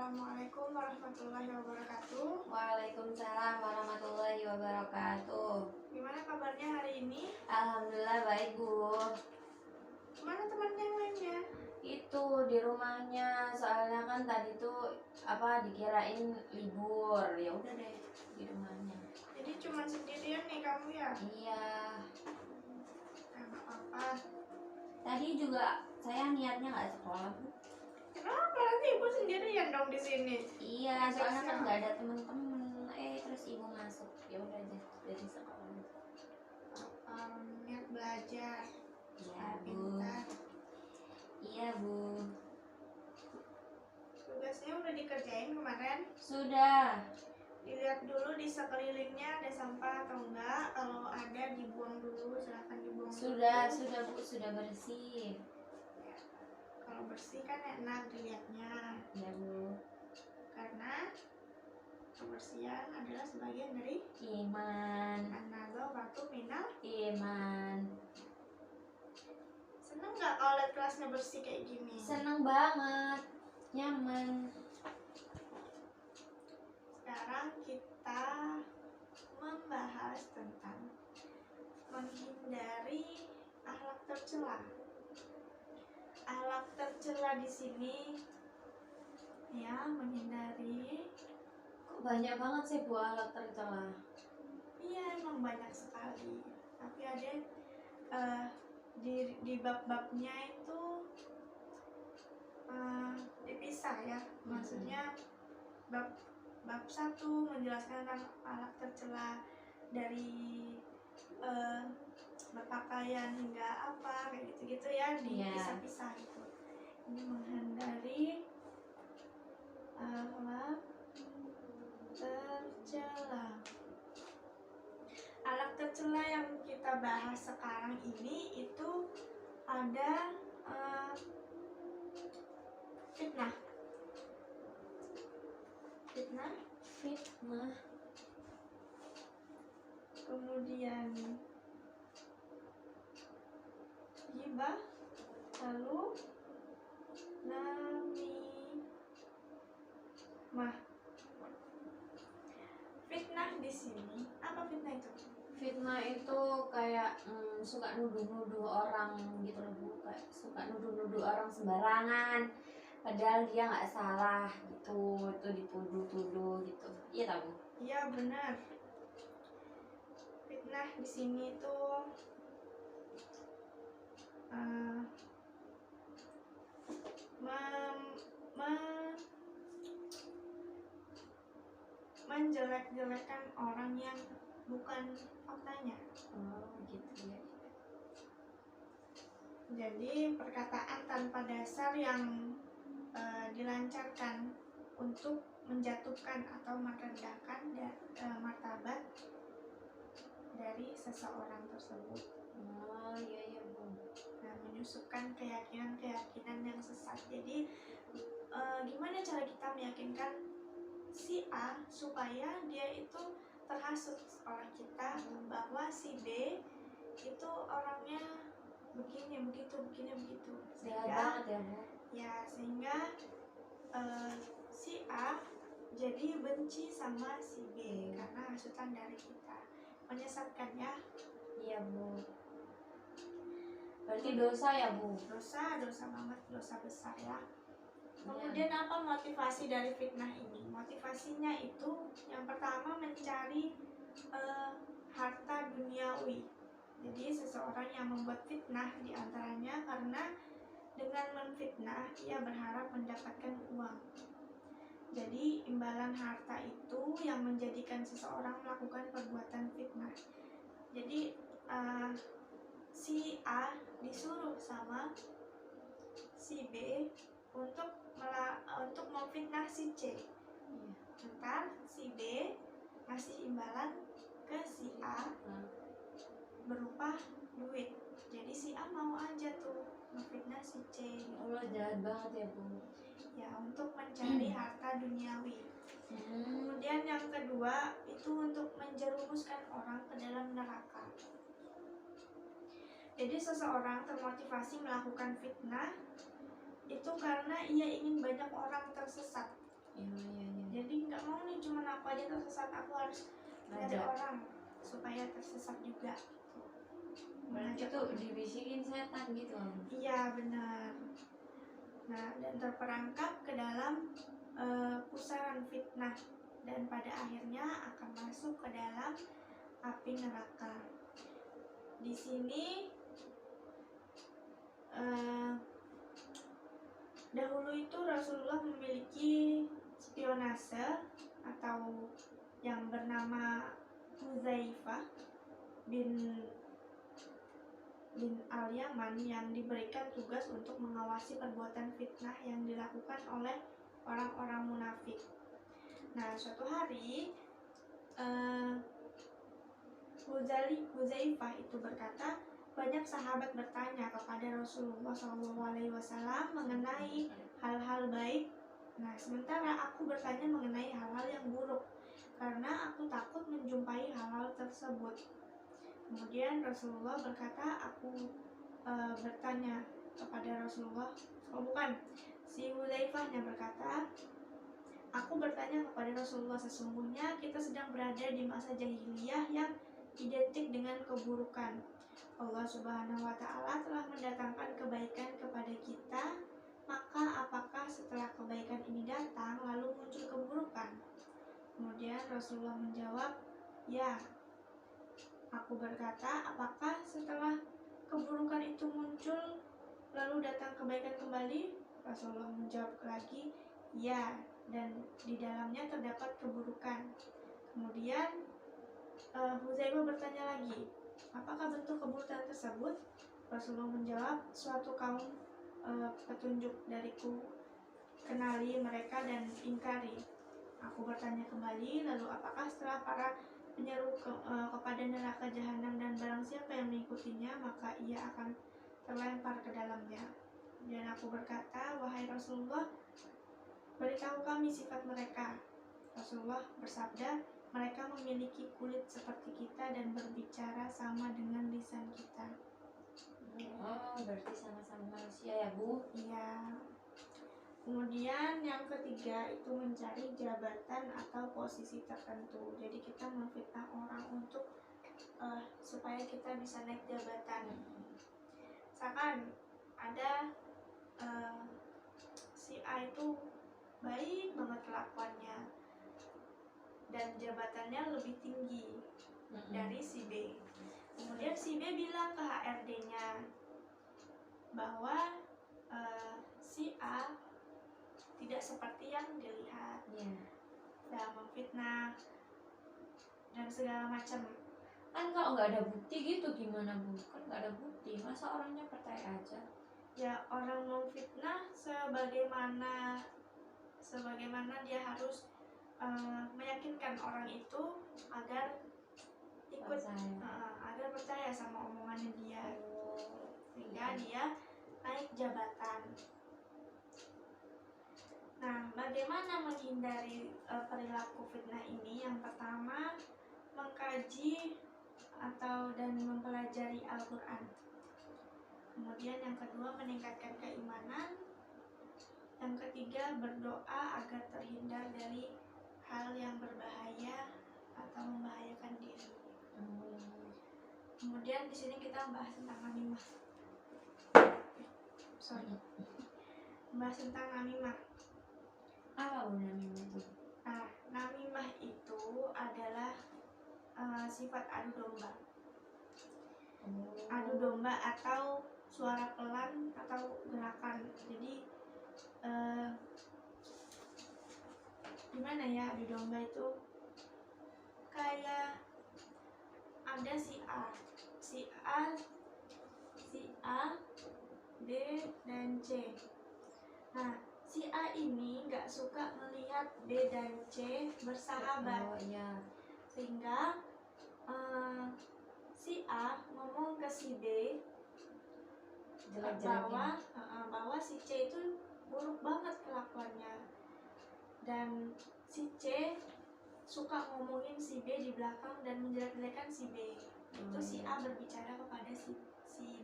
Assalamualaikum warahmatullahi wabarakatuh. Waalaikumsalam warahmatullahi wabarakatuh. Gimana kabarnya hari ini? Alhamdulillah baik, Bu. Mana temannya yang lainnya? Itu di rumahnya, soalnya kan tadi tuh dikirain libur. Ya udah deh di rumahnya. Jadi cuma sendirian nih kamu ya? Iya. Nggak apa-apa. Tadi juga saya niatnya nggak sekolah, Bu. Kenapa? Nanti ibu sendirian dong di sini. Iya, soalnya kan nggak ada temen-temen. Terus ibu masuk. Ya udah deh dari sekolah. Niat belajar. Iya, Bu. Pintar. Iya, Bu. Tugasnya udah dikerjain kemarin? Sudah. Dilihat dulu di sekelilingnya ada sampah atau enggak. Kalau ada dibuang dulu, silahkan dibuang Sudah, dulu. sudah Bu, sudah bersih. Kalau bersih kan enak dilihatnya. Ya, Bu. Karena kebersihan adalah sebagian dari Iman. an-nadhafatu minal. Iman. Seneng nggak kalau lihat kelasnya bersih kayak gini? Seneng banget. Nyaman. Sekarang kita membahas tentang menghindari akhlak tercela. Akhlak tercela di sini ya menghindari. Kok banyak banget sih Bu alat tercela? Iya emang banyak sekali. Tapi ada di bab-babnya itu dipisah ya. Maksudnya bab 1 menjelaskan tentang akhlak tercela dari berpakaian hingga apa kayak gitu-gitu ya, dipisah-pisah gitu. Ini menghindari akhlak tercela. Akhlak tercela yang kita bahas sekarang ini itu ada fitnah. Kemudian ghibah, lalu namimah. Fitnah di sini, apa fitnah itu? Fitnah itu kayak suka nuduh-nuduh orang gitu loh Bu, kayak suka nuduh-nuduh orang sembarangan padahal dia nggak salah gitu, itu dituduh-tuduh gitu. Iya tak Bu? Iya benar. Fitnah di sini tuh menjelek-jelekan orang yang bukan faktanya. Oh gitu ya. Jadi perkataan tanpa dasar yang dilancarkan untuk menjatuhkan atau merendahkan martabat dari seseorang tersebut. Oh iya Bu. Nah, menyusupkan keyakinan-keyakinan yang sesat. Jadi gimana cara kita meyakinkan si A supaya dia itu terhasut oleh kita bahwa si B itu orangnya begini begitu. Jahat banget ya Bu. Ya sehingga si A jadi benci sama si B karena hasutan dari kita, menyesatkan ya. Iya Bu. Berarti dosa ya Bu? Dosa banget, dosa besar ya. Kemudian apa motivasi dari fitnah ini? Motivasinya itu yang pertama mencari harta duniawi. Jadi seseorang yang membuat fitnah diantaranya karena dengan memfitnah ia berharap mendapatkan uang. Jadi imbalan harta itu yang menjadikan seseorang melakukan perbuatan fitnah. Jadi si A disuruh sama si B untuk memfitnah si C. Ntar si B ngasih imbalan ke si A berupa duit. Jadi si A mau aja tuh memfitnah si C. Allah jahat banget ya Bu. Ya untuk mencari harta duniawi. Kemudian yang kedua itu untuk menjerumuskan orang ke dalam neraka. Jadi seseorang termotivasi melakukan fitnah itu karena ia ingin banyak orang tersesat. Jadi nggak mau nih cuman aku aja tersesat, aku harus ngajak Ngajak. orang supaya tersesat juga. Berarti itu dibisikin setan gitu. Iya benar. Nah, dan terperangkap ke dalam pusaran fitnah dan pada akhirnya akan masuk ke dalam api neraka. Di sini dahulu itu Rasulullah memiliki spionase atau yang bernama Hudzaifah bin Al-Yaman yang diberikan tugas untuk mengawasi perbuatan fitnah yang dilakukan oleh orang-orang munafik. Nah, suatu hari Hudzaifah itu berkata, banyak sahabat bertanya kepada Rasulullah SAW mengenai hal-hal baik. Nah, sementara aku bertanya mengenai hal-hal yang buruk karena aku takut menjumpai hal-hal tersebut. Kemudian Rasulullah berkata, aku bertanya kepada Rasulullah, si Hudzaifahnya berkata, aku bertanya kepada Rasulullah, sesungguhnya kita sedang berada di masa jahiliyah yang identik dengan keburukan. Allah Subhanahu wa Ta'ala telah mendatangkan kebaikan kepada kita, maka apakah setelah kebaikan ini datang lalu muncul keburukan? Kemudian Rasulullah menjawab, ya. Aku berkata, apakah setelah keburukan itu muncul lalu datang kebaikan kembali? Rasulullah menjawab lagi, ya, dan di dalamnya terdapat keburukan. Kemudian Hudzaifah bertanya lagi, apakah bentuk keburukan tersebut? Rasulullah menjawab, suatu kaum petunjuk dariku, kenali mereka dan ingkari. Aku bertanya kembali, lalu apakah setelah para penyeru kepada neraka jahanam dan barang siapa yang mengikutinya, maka ia akan terlempar ke dalamnya. Dan aku berkata, wahai Rasulullah, beritahu kami sifat mereka. Rasulullah bersabda, mereka memiliki kulit seperti kita dan berbicara sama dengan lisan kita. Oh, berarti sama-sama manusia ya, Bu? Iya. Kemudian yang ketiga itu mencari jabatan atau posisi tertentu. Jadi kita memfitnah orang untuk supaya kita bisa naik jabatan. Misalkan ada si A itu baik banget kelakuannya dan jabatannya lebih tinggi dari si B. Kemudian si B bilang ke HRD-nya bahwa si A tidak seperti yang dilihat, dan memfitnah dan segala macam. Kan kalau nggak ada bukti gitu gimana, Bu? Kan nggak ada bukti, masa orangnya percaya aja? Ya, orang memfitnah sebagaimana dia harus meyakinkan orang itu agar ikut agar percaya sama omongannya dia, sehingga dia naik jabatan. Nah, bagaimana menghindari perilaku fitnah ini? Yang pertama, mengkaji dan mempelajari Al-Quran. Kemudian yang kedua, meningkatkan keimanan. Yang ketiga, berdoa agar terhindar dari hal yang berbahaya atau membahayakan diri. Kemudian di sini kita bahas tentang namimah. Bahas tentang namimah. Apa namimah itu? Nah, namimah itu adalah sifat adu domba. Adu domba atau suara pelan atau gerakan. Jadi gimana ya, adu domba itu kayak ada si A, B, dan C. Nah, si A ini nggak suka melihat B dan C bersahabat. Sehingga si A ngomong ke si B bahwa si C itu buruk banget kelakuannya, dan si C suka ngomongin si B di belakang dan menjelek-jelekan si B. Itu si A berbicara kepada si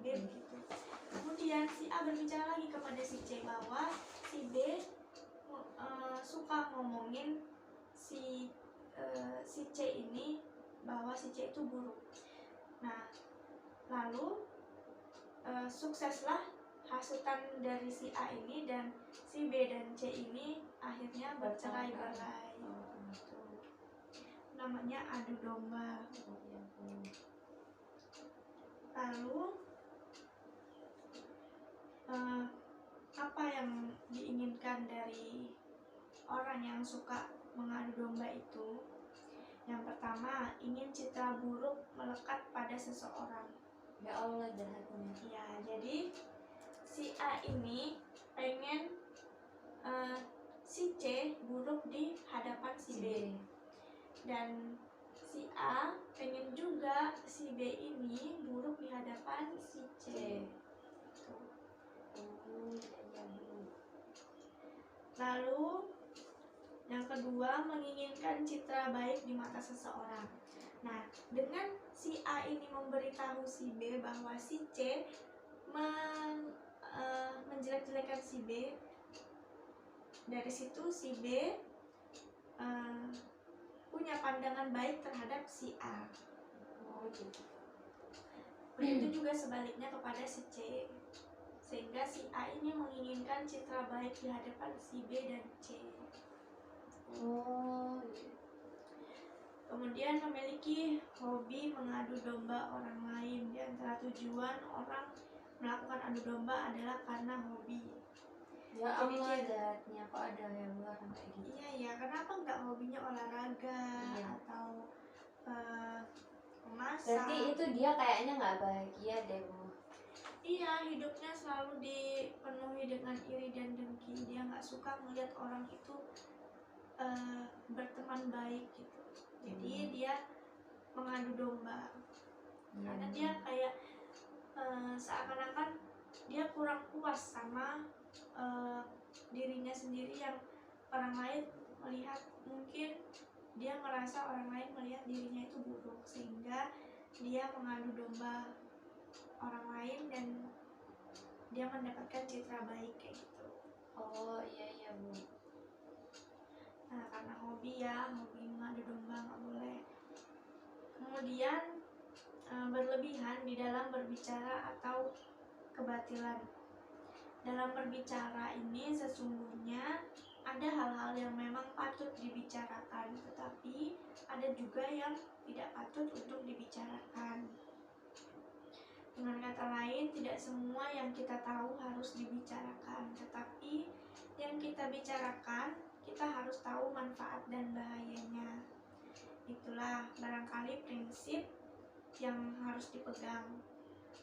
B begitu. Kemudian si A berbicara lagi kepada si C bahwa si B suka ngomong si C ini bahwa si C itu buruk. Nah, lalu sukseslah hasutan dari si A ini, dan si B dan C ini akhirnya bercerai-berai. Itu namanya adu domba. Lalu apa yang diinginkan dari orang yang suka mengadu domba itu? Yang pertama, ingin citra buruk melekat pada seseorang. Ya Allah, jahatnya. Ya, jadi si A ini pengen si C buruk di hadapan si B, dan si A pengen juga si B ini buruk di hadapan si C. Tuh. Lalu yang kedua, menginginkan citra baik di mata seseorang. Nah, dengan si A ini memberitahu si B bahwa si C menjelek-jelekan si B, dari situ si B punya pandangan baik terhadap si A. Begitu juga sebaliknya kepada si C, sehingga si A ini menginginkan citra baik di hadapan si B dan C. Kemudian memiliki hobi mengadu domba orang lain. Di antara tujuan orang melakukan adu domba adalah karena hobi. Ya Allah, jahatnya, kok ada yang orang kayak gitu? Iya, kenapa nggak hobinya olahraga atau memasak? Berarti itu dia kayaknya nggak bahagia deh, Bu. Iya, hidupnya selalu dipenuhi dengan iri dan dengki. Dia nggak suka melihat orang itu berteman baik gitu. Jadi dia mengadu domba karena dia kayak seakan-akan dia kurang puas sama dirinya sendiri yang orang lain melihat, mungkin dia merasa orang lain melihat dirinya itu buruk, sehingga dia mengadu domba orang lain dan dia mendapatkan citra baik kayak gitu. Oh iya Bu. Nah, karena hobi mengadu domba nggak boleh. Kemudian berlebihan di dalam berbicara atau kebatilan. Dalam berbicara ini sesungguhnya ada hal-hal yang memang patut dibicarakan, tetapi ada juga yang tidak patut untuk dibicarakan. Dengan kata lain, tidak semua yang kita tahu harus dibicarakan, tetapi yang kita bicarakan, kita harus tahu manfaat dan bahayanya. Itulah barangkali prinsip yang harus dipegang.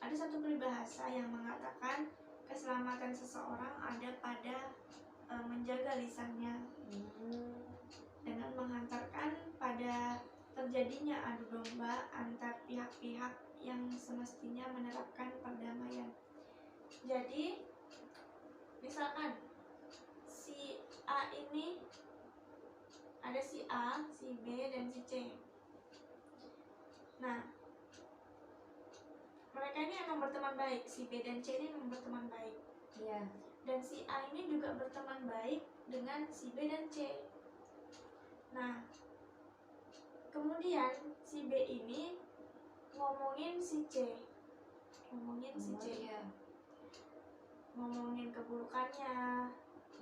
Ada satu peribahasa yang mengatakan keselamatan seseorang ada pada menjaga lisannya, dengan menghantarkan pada terjadinya adu domba antar pihak-pihak yang semestinya menerapkan perdamaian. Jadi, misalkan si A ini ada si A, si B, dan si C. Nah, mereka ini emang berteman baik, si B dan C ini emang berteman baik. Iya. Dan si A ini juga berteman baik dengan si B dan C. Nah, kemudian si B ini ngomongin si C, ngomongin keburukannya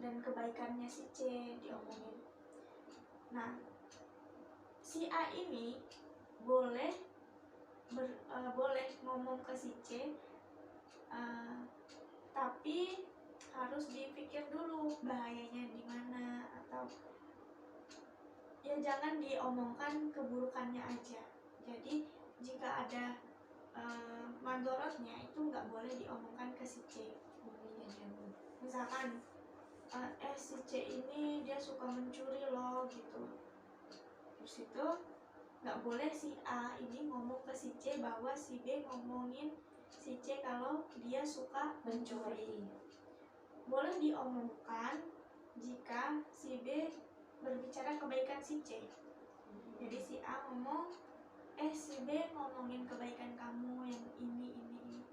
dan kebaikannya si C diomongin. Nah, si A ini boleh ngomong ke si C, tapi harus dipikir dulu bahayanya di mana, atau ya jangan diomongkan keburukannya aja. Jadi jika ada mandorotnya itu nggak boleh diomongkan ke si C. Misalkan si C ini dia suka mencuri loh gitu, terus itu nggak boleh si A ini ngomong ke si C bahwa si B ngomongin si C kalau dia suka mencuri. Boleh diomongkan jika si B berbicara kebaikan si C. Jadi si A ngomong, si B ngomongin kebaikan kamu yang ini,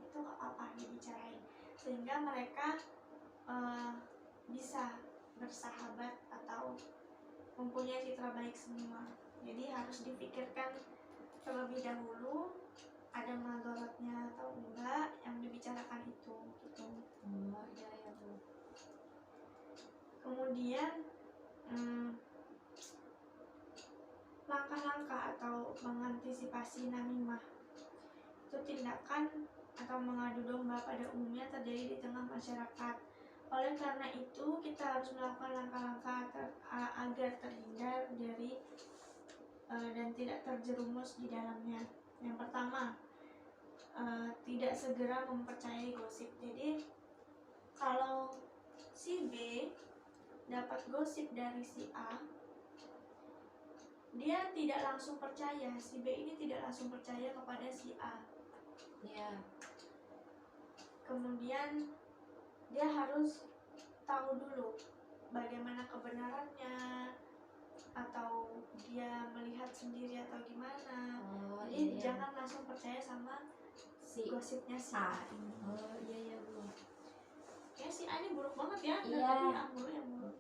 itu gak apa-apa dibicarain, sehingga mereka bisa bersahabat atau mempunyai citra baik semua. Jadi harus dipikirkan terlebih dahulu ada madharatnya atau enggak yang dibicarakan itu gitu. Iya ya Bu. Kemudian langkah-langkah atau mengantisipasi namimah itu tindakan atau mengadu domba pada umumnya terjadi di tengah masyarakat. Oleh karena itu kita harus melakukan langkah-langkah agar terhindar dari dan tidak terjerumus di dalamnya. Yang pertama, tidak segera mempercayai gosip. Jadi kalau si B dapat gosip dari si A, dia tidak langsung percaya. Si B ini tidak langsung percaya kepada si A. Iya. Kemudian dia harus tahu dulu bagaimana kebenarannya, atau dia melihat sendiri atau gimana. Jadi iya. jangan langsung percaya sama Si gosipnya si A ini. Iya ya Bu. Kayak si A ini buruk banget ya. Dan Iya. tadi A mulu yang buruk.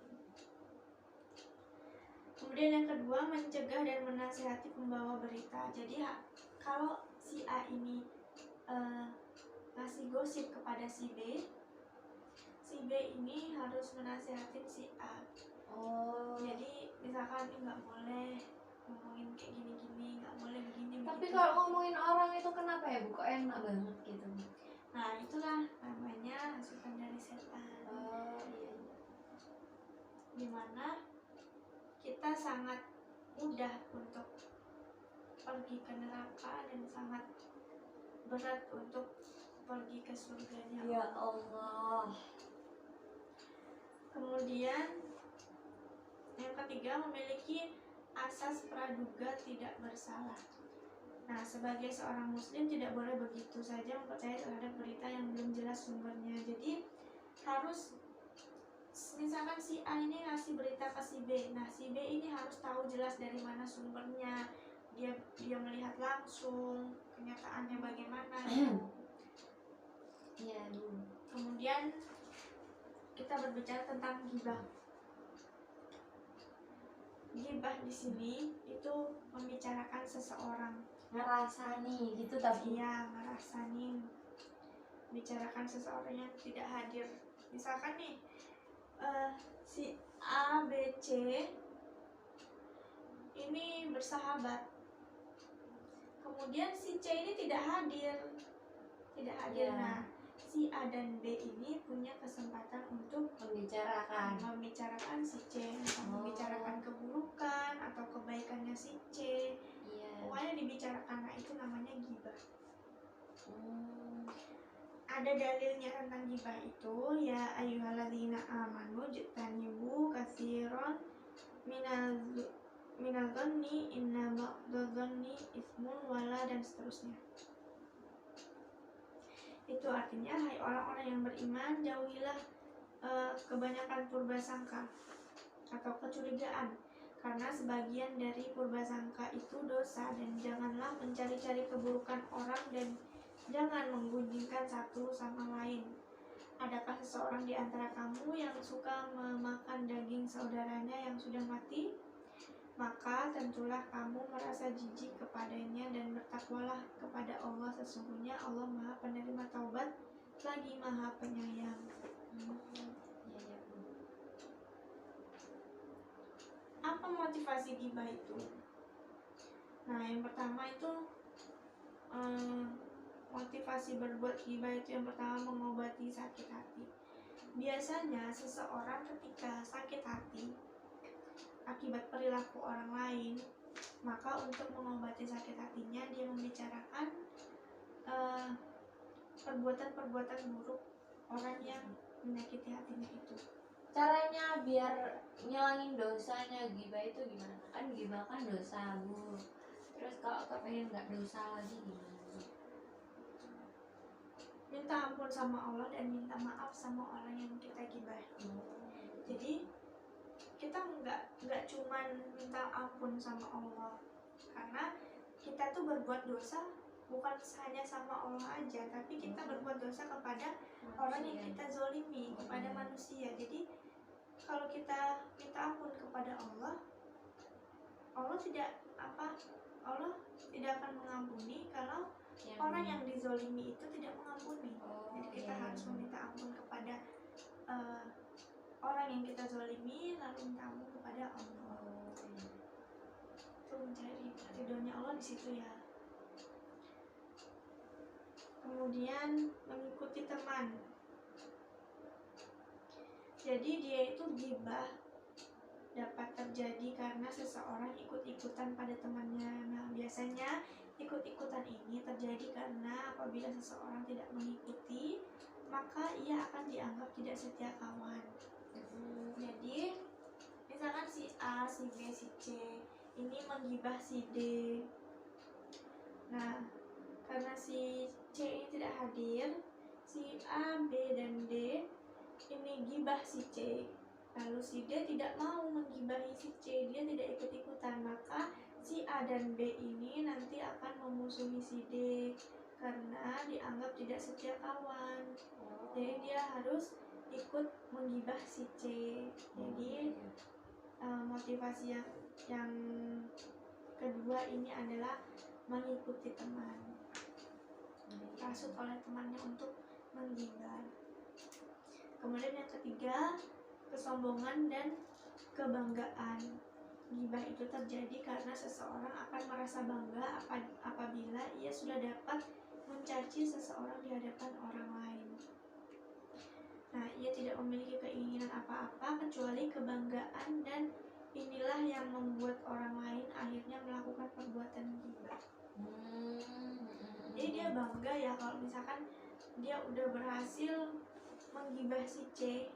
Kemudian yang kedua, mencegah dan menasihati pembawa berita. Jadi kalau si A ini ngasih gosip kepada si B ini harus menasihatin si A. Jadi misalkan nggak boleh ngomongin kayak gini-gini, nggak boleh begini. Tapi begitu. kalau ngomongin orang itu kenapa ya Bu? Kok enak banget gitu? Nah itulah namanya hasutan dari setan. Iya. Dimana kita sangat mudah untuk pergi ke neraka dan sangat berat untuk pergi ke surganya Ya Allah. Allah. Kemudian yang ketiga, memiliki asas praduga tidak bersalah. Nah, sebagai seorang muslim tidak boleh begitu saja mempercayai terhadap berita yang belum jelas sumbernya. Jadi harus, misalkan si A ini ngasih berita ke si B. Nah, si B ini harus tahu jelas dari mana sumbernya. Dia melihat langsung kenyataannya bagaimana. Iya Bu. Kemudian kita berbicara tentang ghibah. Ghibah di sini itu membicarakan seseorang, Ngerasani gitu tapi. iya, ngerasani, bicarakan seseorang yang tidak hadir. Misalkan nih si A, B, C ini bersahabat, kemudian si C ini tidak hadir. Iya. Nah, si A dan B ini punya kesempatan untuk membicarakan si C, membicarakan keburukan atau kebaikannya si C. Iya. Pokoknya dibicarakan. Nah, itu namanya ghibah. Ada dalilnya tentang ghibah itu, ya ayyuhalladzina amanu jtanibu katsiran minal dhanni inna ba'dadh-dhanni itsmun wala, dan seterusnya. Itu artinya, hai orang-orang yang beriman, jauhilah kebanyakan purbasangka atau kecurigaan, karena sebagian dari purbasangka itu dosa, dan janganlah mencari-cari keburukan orang, dan jangan menggunjingkan satu sama lain. Adakah seseorang di antara kamu yang suka memakan daging saudaranya yang sudah mati? Maka tentulah kamu merasa jijik kepadanya, dan bertakwalah kepada Allah, sesungguhnya Allah Maha Penerima Taubat lagi Maha Penyayang. Apa motivasi ghibah itu? Nah, yang pertama itu motivasi berbuat ghibah itu, yang pertama mengobati sakit hati. Biasanya seseorang ketika sakit hati akibat perilaku orang lain, maka untuk mengobati sakit hatinya dia membicarakan perbuatan-perbuatan buruk orang yang menyakiti hatinya itu. Caranya biar ngilangin dosanya ghibah itu gimana? Kan ghibah kan dosa Bu. Terus kalau kepengen nggak dosa lagi gimana? Minta ampun sama Allah dan minta maaf sama orang yang kita ghibah. Jadi kita nggak cuman minta ampun sama Allah, karena kita tuh berbuat dosa bukan hanya sama Allah aja, tapi kita berbuat dosa kepada orang yang kita zolimi, kepada manusia. Jadi kalau kita minta ampun kepada Allah, Allah Allah tidak akan mengampuni kalau Yang- orang yang dizolimi itu tidak mengampuni. Oh, Jadi kita iya, harus iya. meminta ampun kepada orang yang kita zolimi, lalu minta ampun kepada Allah. Oh, iya. Itu mencari ridhonya Allah di situ ya. Kemudian mengikuti teman. Jadi dia itu ghibah dapat terjadi karena seseorang ikut-ikutan pada temannya. Nah, biasanya ikut-ikutan ini terjadi karena apabila seseorang tidak mengikuti, maka ia akan dianggap tidak setia kawan. Jadi, misalkan si A, si B, si C ini menggibah si D. Nah, karena si C ini tidak hadir, si A, B, dan D ini gibah si C. Lalu si D tidak mau menggibahi si C, dia tidak ikut-ikutan, maka si A dan B ini nanti akan memusuhi si D karena dianggap tidak setia kawan. Jadi dia harus ikut menggibah si C. Jadi motivasi yang kedua ini adalah mengikuti teman, rasut oleh temannya untuk menggibah. Kemudian yang ketiga, kesombongan dan kebanggaan. Gibah itu terjadi karena seseorang akan merasa bangga apabila ia sudah dapat mencaci seseorang di hadapan orang lain. Nah, ia tidak memiliki keinginan apa-apa kecuali kebanggaan, dan inilah yang membuat orang lain akhirnya melakukan perbuatan gibah. Jadi dia bangga ya kalau misalkan dia udah berhasil menggibah si C,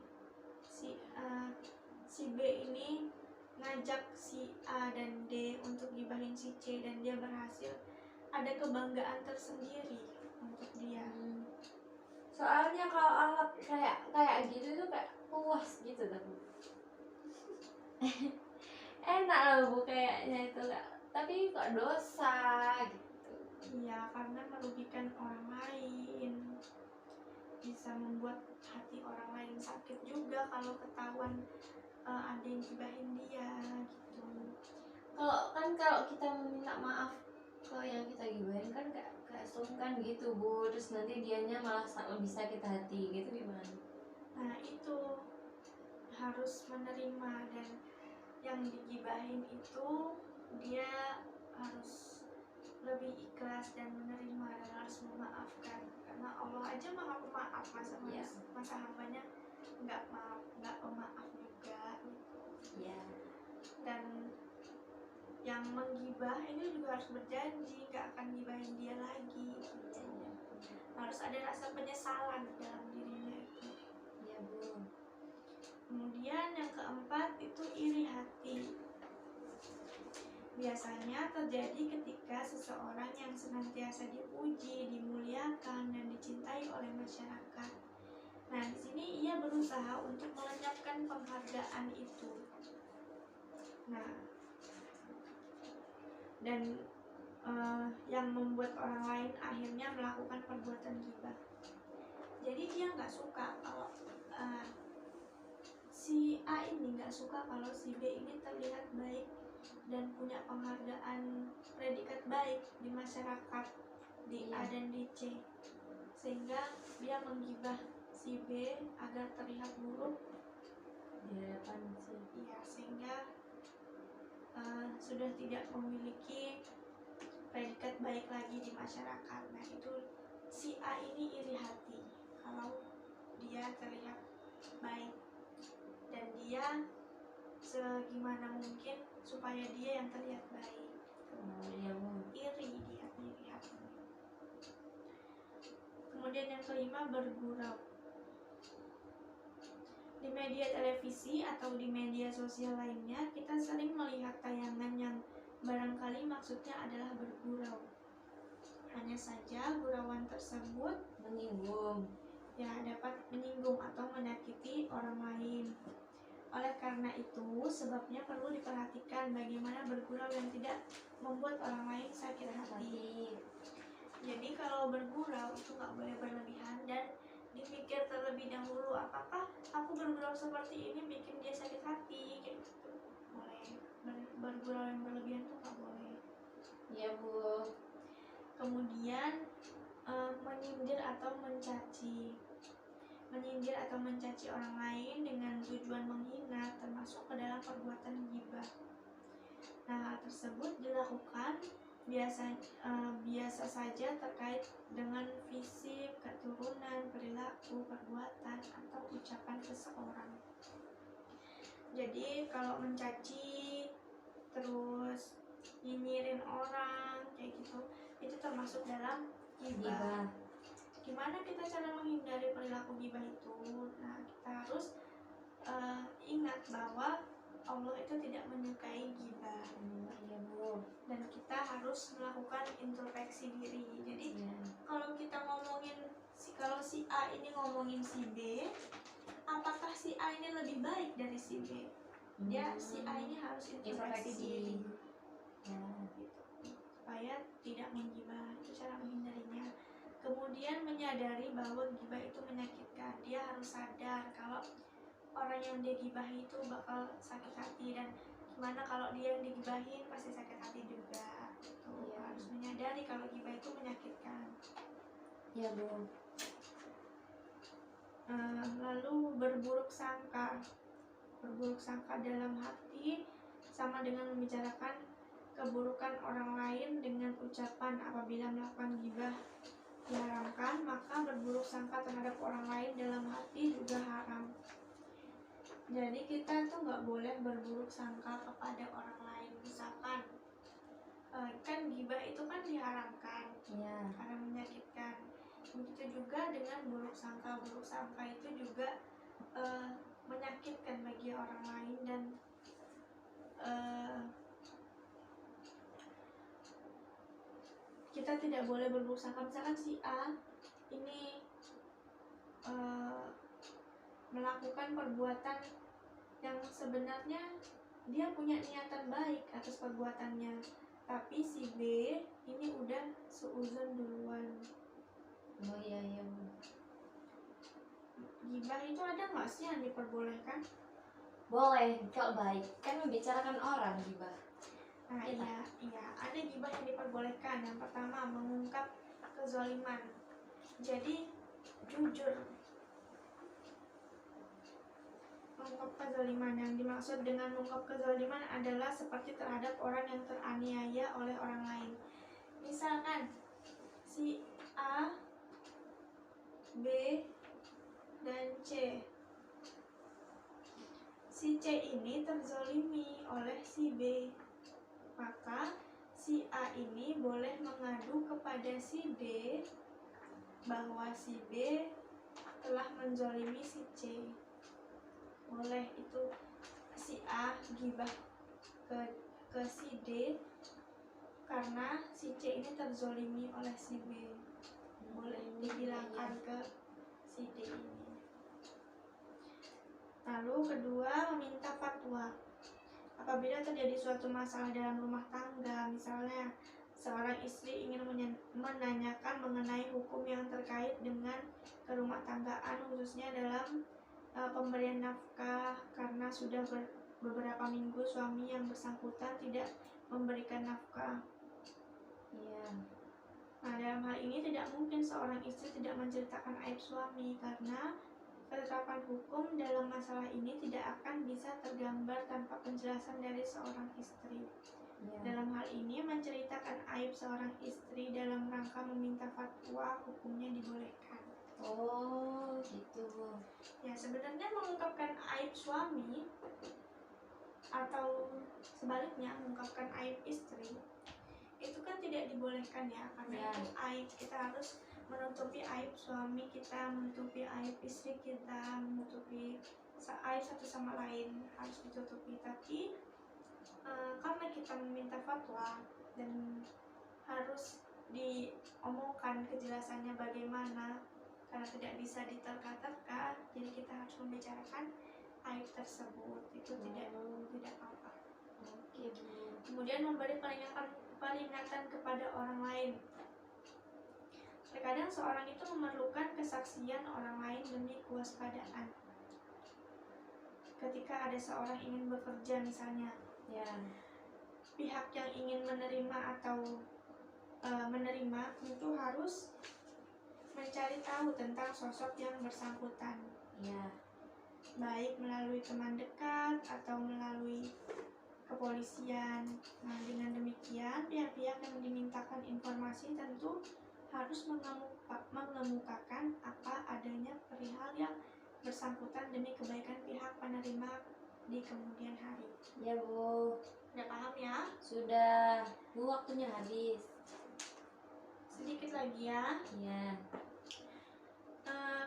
si B ini ngajak si A dan D untuk gibahin si C dan dia berhasil, ada kebanggaan tersendiri untuk dia. Soalnya kalau alat kayak gitu tuh kayak puas gitu tapi enak loh Bu kayaknya itu Kak. Tapi kok dosa gitu. Iya, karena merugikan orang lain, bisa membuat hati orang lain sakit juga kalau ketahuan ada yang gibahin dia gitu. Kalau kita meminta maaf ke yang kita gibahin kan kayak sungkan gitu Bu, terus nanti dianya malah lebih sakit hati gitu, gimana? Nah, itu harus menerima, dan yang digibahin itu dia harus lebih ikhlas dan menerima dan harus memaafkan, karena Allah aja maha pemaaf, masa hambanya nggak pemaaf juga gitu. Iya. Dan yang menggibah ini juga harus berjanji nggak akan gibahin dia lagi gitu. Harus ada rasa penyesalan dalam dirinya itu. Iya Bu. Kemudian yang keempat itu iri hati. Biasanya terjadi ketika seseorang yang senantiasa dipuji, dimuliakan, dan dicintai oleh masyarakat. Nah, di sini ia berusaha untuk melenyapkan penghargaan itu. Nah, dan yang membuat orang lain akhirnya melakukan perbuatan gibah. Jadi dia nggak suka kalau si A ini nggak suka kalau si B ini terlihat baik dan punya penghargaan predikat baik di masyarakat, di A dan di C, sehingga dia menggibah si B agar terlihat buruk Di hadapan sih. ya, sehingga sudah tidak memiliki predikat baik lagi di masyarakat. Nah, itu si A ini iri hati kalau dia terlihat baik, dan dia segimana mungkin supaya dia yang terlihat baik. Iya Bu. Iri hati. Kemudian yang kelima, bergurau. Di media televisi atau di media sosial lainnya, kita sering melihat tayangan yang barangkali maksudnya adalah bergurau. Hanya saja gurauan tersebut Menyinggung. ya dapat menyinggung atau menyakiti orang lain. Oleh karena itu, sebabnya perlu diperhatikan bagaimana bergurau yang tidak membuat orang lain sakit hati. Jadi kalau bergurau itu nggak boleh berlebihan dan dipikir terlebih dahulu, apakah aku bergurau seperti ini bikin dia sakit hati, kayak gitu. Boleh. Bergurau yang berlebihan itu nggak Kemudian menyindir atau mencaci. Menyindir atau mencaci orang lain dengan tujuan menghina termasuk ke dalam perbuatan ghibah. Nah, hal tersebut dilakukan biasa saja terkait dengan fisik, keturunan, perilaku, perbuatan, atau ucapan seseorang. Jadi kalau mencaci, terus nyinyirin orang kayak gitu, itu termasuk dalam ghibah. Gimana kita cara menghindari perilaku ghibah itu? Nah, kita harus ingat bahwa Allah itu tidak menyukai ghibah. Iya Bu. Dan kita harus melakukan introspeksi diri. Jadi kalau kita ngomongin kalau si A ini ngomongin si B, apakah si A ini lebih baik dari si B? Si A ini harus introspeksi diri. Gitu. Supaya tidak menggibah, itu cara menghindarinya. Kemudian menyadari bahwa gibah itu menyakitkan. Dia harus sadar kalau orang yang dia gibahi itu bakal sakit hati, dan gimana kalau dia yang digibahin pasti sakit hati juga. Harus menyadari kalau gibah itu menyakitkan. Iya Bu. Lalu berburuk sangka. Berburuk sangka dalam hati sama dengan membicarakan keburukan orang lain dengan ucapan. Apabila melakukan gibah diharamkan, maka berburuk sangka terhadap orang lain dalam hati juga haram. Jadi kita tuh nggak boleh berburuk sangka kepada orang lain. Misalkan kan gibah itu kan diharamkan karena menyakitkan. Begitu juga dengan buruk sangka. Buruk sangka itu juga menyakitkan bagi orang lain, dan kita tidak boleh berburuk sangka. Misalkan si A ini melakukan perbuatan yang sebenarnya dia punya niatan baik atas perbuatannya, tapi si B ini udah seuzon duluan. Oh iya. Gibah itu ada nggak sih yang diperbolehkan? Boleh, kalau baik kan membicarakan orang gibah. Nah iya, ada gibah yang diperbolehkan. Yang pertama, mengungkap kezaliman. Jadi jujur. Mengungkap kezaliman, yang dimaksud dengan mengungkap kezaliman adalah seperti terhadap orang yang teraniaya oleh orang lain. Misalkan si A, B, dan C. Si C ini terzolimi oleh si B, maka si A ini boleh mengadu kepada si B bahwa si B telah menzolimi si C. Boleh itu si A gibah ke si D karena si C ini terzolimi oleh si B. Boleh dibilangkan ke si D ini. Lalu kedua, meminta fatwa. Apabila terjadi suatu masalah dalam rumah tangga, misalnya seorang istri ingin menanyakan mengenai hukum yang terkait dengan kerumah tanggaan, khususnya dalam pemberian nafkah, karena sudah beberapa minggu suami yang bersangkutan tidak memberikan nafkah. Nah, dalam hal ini tidak mungkin seorang istri tidak menceritakan aib suami, karena ketetapan hukum dalam masalah ini tidak akan bisa tergambar tanpa penjelasan dari seorang istri. Dalam hal ini, menceritakan aib seorang istri dalam rangka meminta fatwa hukumnya dibolehkan. Oh, gitu. Ya, sebenarnya mengungkapkan aib suami atau sebaliknya mengungkapkan aib istri itu kan tidak dibolehkan ya, karena itu aib. Kita harus menutupi aib suami kita, menutupi aib istri kita, menutupi aib satu sama lain, harus ditutupi. Tapi karena kita meminta fatwa dan harus diomongkan kejelasannya bagaimana, karena tidak bisa diterka-terka, jadi kita harus membicarakan aib tersebut. Itu tidak apa-apa. Kemudian memberi peringatan kepada orang lain. Terkadang seorang itu memerlukan kesaksian orang lain demi kewaspadaan. Ketika ada seorang ingin bekerja misalnya, pihak yang ingin menerima atau menerima tentu harus mencari tahu tentang sosok yang bersangkutan, Ya. baik melalui teman dekat atau melalui kepolisian. Nah, dengan demikian pihak-pihak yang dimintakan informasi tentu harus mengemukakan apa adanya perihal yang bersangkutan demi kebaikan pihak penerima di kemudian hari. Ya Bu, Udah paham ya? sudah. Bu, waktunya habis. Sedikit lagi ya. Ya.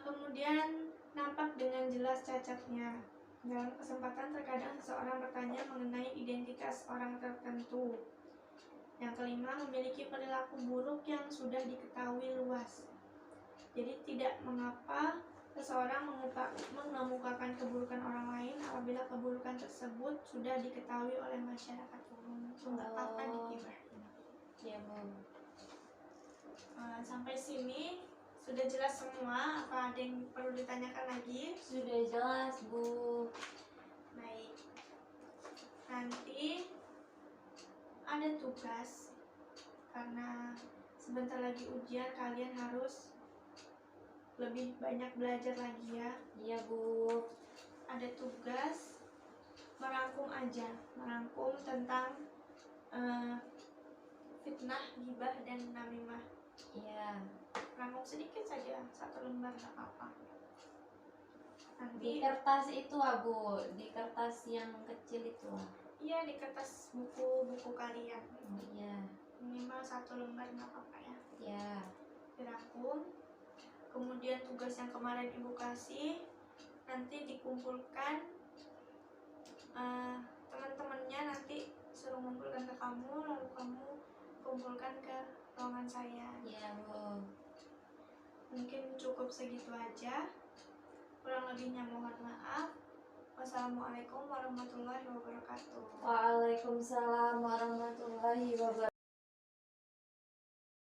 Kemudian nampak dengan jelas cacatnya. Dalam kesempatan terkadang seseorang bertanya mengenai identitas orang tertentu. Yang kelima, memiliki perilaku buruk yang sudah diketahui luas. Jadi tidak mengapa seseorang mengemukakan keburukan orang lain apabila keburukan tersebut sudah diketahui oleh masyarakat umum. Nggak apa-apa digibahin. Ya Bu. Sampai sini sudah jelas semua? Apa ada yang perlu ditanyakan lagi? Sudah jelas Bu. Baik. Nanti ada tugas, karena sebentar lagi ujian, kalian harus lebih banyak belajar lagi ya. Iya Bu. Ada tugas merangkum aja, merangkum tentang fitnah, ghibah, dan namimah. Iya. Rangkum sedikit saja, 1 lembar nggak apa-apa. Di Nanti kertas itu Bu, di kertas yang kecil itu. iya, di kertas buku kalian. Iya. Minimal 1 lembar nggak apa-apa ya. Ya. Dirangkum. Kemudian tugas yang kemarin ibu kasih nanti dikumpulkan, teman-temannya nanti suruh ngumpulkan ke kamu, lalu kamu kumpulkan ke ruangan saya. Iya Bu. Mungkin cukup segitu aja, kurang lebihnya mohon maaf. Wassalamualaikum warahmatullahi wabarakatuh. Waalaikumsalam warahmatullahi wabarakatuh.